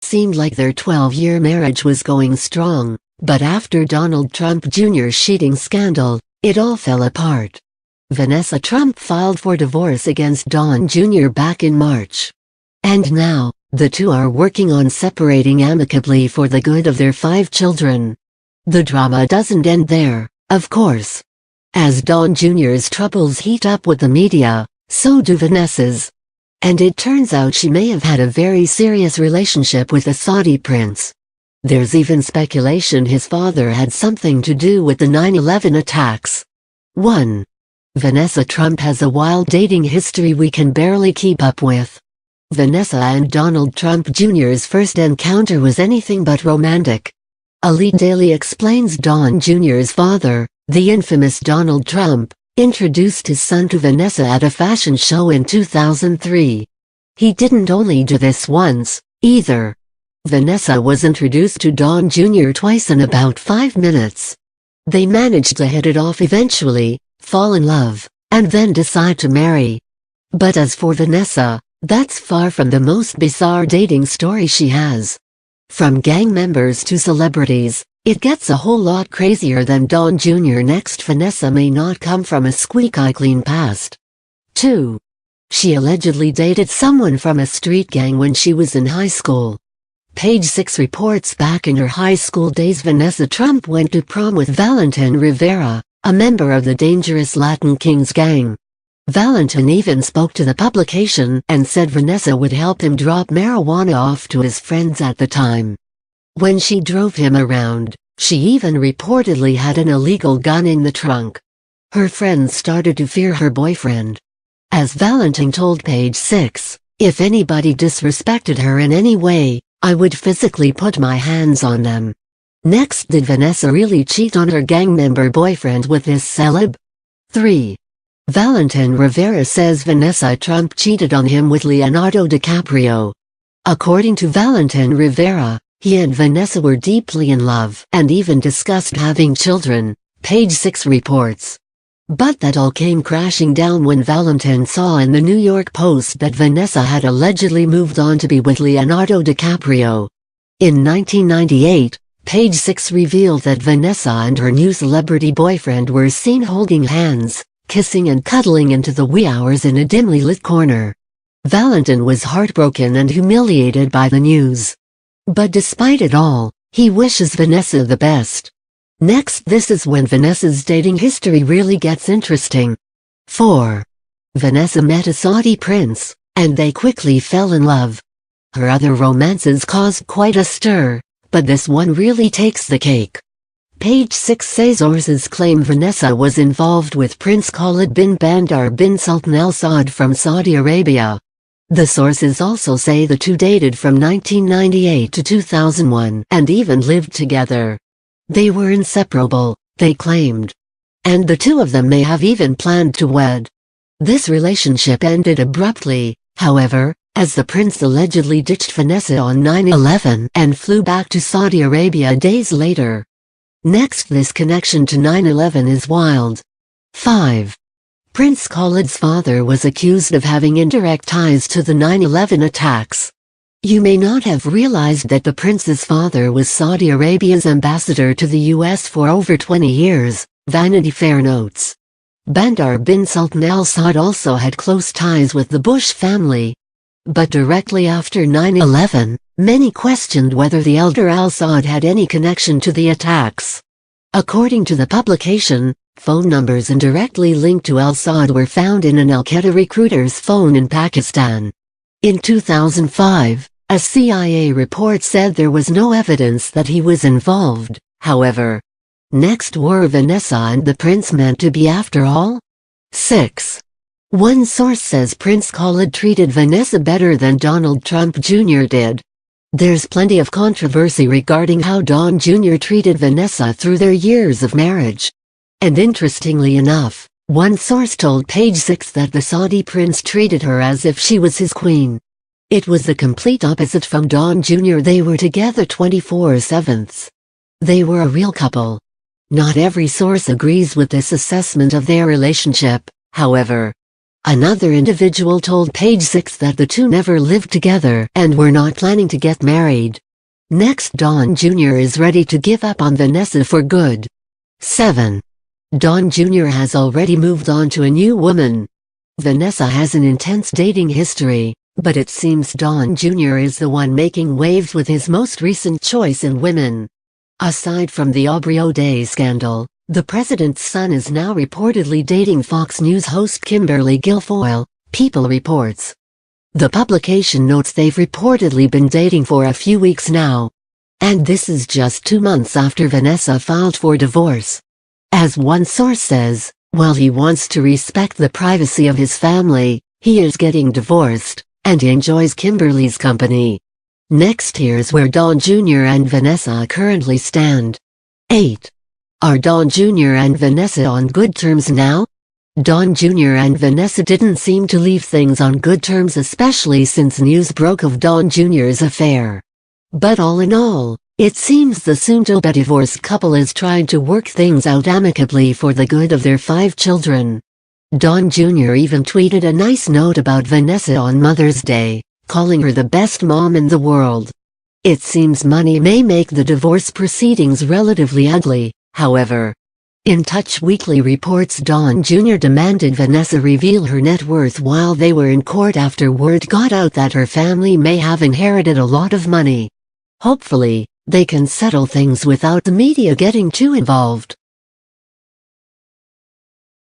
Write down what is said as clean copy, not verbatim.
Seemed like their 12-year marriage was going strong, but after Donald Trump Jr.'s cheating scandal, it all fell apart. Vanessa Trump filed for divorce against Don Jr. back in March. And now, the two are working on separating amicably for the good of their 5 children. The drama doesn't end there, of course. As Don Jr.'s troubles heat up with the media, so do Vanessa's. And it turns out she may have had a very serious relationship with the Saudi prince. There's even speculation his father had something to do with the 9/11 attacks. 1. Vanessa Trump has a wild dating history we can barely keep up with. Vanessa and Donald Trump Jr.'s first encounter was anything but romantic. Elite Daily explains Don Jr.'s father, the infamous Donald Trump, introduced his son to Vanessa at a fashion show in 2003. He didn't only do this once, either. Vanessa was introduced to Don Jr. twice in about 5 minutes. They managed to hit it off eventually, fall in love, and then decide to marry. But as for Vanessa, that's far from the most bizarre dating story she has. From gang members to celebrities, it gets a whole lot crazier than Don Jr. Next, Vanessa may not come from a squeaky-clean past. 2. She allegedly dated someone from a street gang when she was in high school. Page 6 reports back in her high school days Vanessa Trump went to prom with Valentin Rivera, a member of the dangerous Latin Kings gang. Valentin even spoke to the publication and said Vanessa would help him drop marijuana off to his friends at the time. When she drove him around, she even reportedly had an illegal gun in the trunk. Her friends started to fear her boyfriend. As Valentin told Page 6, "If anybody disrespected her in any way, I would physically put my hands on them." Next, did Vanessa really cheat on her gang member boyfriend with this celeb? 3. Valentin Rivera says Vanessa Trump cheated on him with Leonardo DiCaprio. According to Valentin Rivera, he and Vanessa were deeply in love and even discussed having children, Page 6 reports. But that all came crashing down when Valentin saw in the New York Post that Vanessa had allegedly moved on to be with Leonardo DiCaprio. In 1998, Page 6 revealed that Vanessa and her new celebrity boyfriend were seen holding hands, kissing and cuddling into the wee hours in a dimly lit corner. Valentin was heartbroken and humiliated by the news. But despite it all, he wishes Vanessa the best. Next, this is when Vanessa's dating history really gets interesting. 4. Vanessa met a Saudi prince, and they quickly fell in love. Her other romances caused quite a stir, but this one really takes the cake. Page 6 says sources claim Vanessa was involved with Prince Khalid bin Bandar bin Sultan Al Saud from Saudi Arabia. The sources also say the two dated from 1998 to 2001 and even lived together. They were inseparable, they claimed. And the two of them may have even planned to wed. This relationship ended abruptly, however, as the prince allegedly ditched Vanessa on 9/11 and flew back to Saudi Arabia days later. Next, this connection to 9/11 is wild. 5. Prince Khalid's father was accused of having indirect ties to the 9/11 attacks. You may not have realized that the prince's father was Saudi Arabia's ambassador to the US for over 20 years, Vanity Fair notes. Bandar bin Sultan Al Saud also had close ties with the Bush family. But directly after 9/11, many questioned whether the elder Al Saud had any connection to the attacks. According to the publication, phone numbers indirectly linked to Al Saud were found in an Al-Qaeda recruiter's phone in Pakistan. In 2005, a CIA report said there was no evidence that he was involved, however. Next, were Vanessa and the prince meant to be after all? 6. One source says Prince Khalid treated Vanessa better than Donald Trump Jr. did. There's plenty of controversy regarding how Don Jr. treated Vanessa through their years of marriage. And interestingly enough, one source told Page 6 that the Saudi prince treated her as if she was his queen. It was the complete opposite from Don Jr. They were together 24/7. They were a real couple. Not every source agrees with this assessment of their relationship, however. Another individual told Page Six that the two never lived together and were not planning to get married. Next, Don Jr. is ready to give up on Vanessa for good. 7. Don Jr. has already moved on to a new woman. Vanessa has an intense dating history, but it seems Don Jr. is the one making waves with his most recent choice in women. Aside from the Aubrey O'Day scandal, the president's son is now reportedly dating Fox News host Kimberly Guilfoyle, People reports. The publication notes they've reportedly been dating for a few weeks now. And this is just 2 months after Vanessa filed for divorce. As one source says, while he wants to respect the privacy of his family, he is getting divorced, and enjoys Kimberly's company. Next, here's where Don Jr. and Vanessa currently stand. 8. Are Don Jr. and Vanessa on good terms now? Don Jr. and Vanessa didn't seem to leave things on good terms, especially since news broke of Don Jr.'s affair. But all in all, it seems the soon-to-be divorced couple is trying to work things out amicably for the good of their 5 children. Don Jr. even tweeted a nice note about Vanessa on Mother's Day, calling her the best mom in the world. It seems money may make the divorce proceedings relatively ugly, however. In Touch Weekly reports Don Jr. demanded Vanessa reveal her net worth while they were in court after word got out that her family may have inherited a lot of money. Hopefully, they can settle things without the media getting too involved.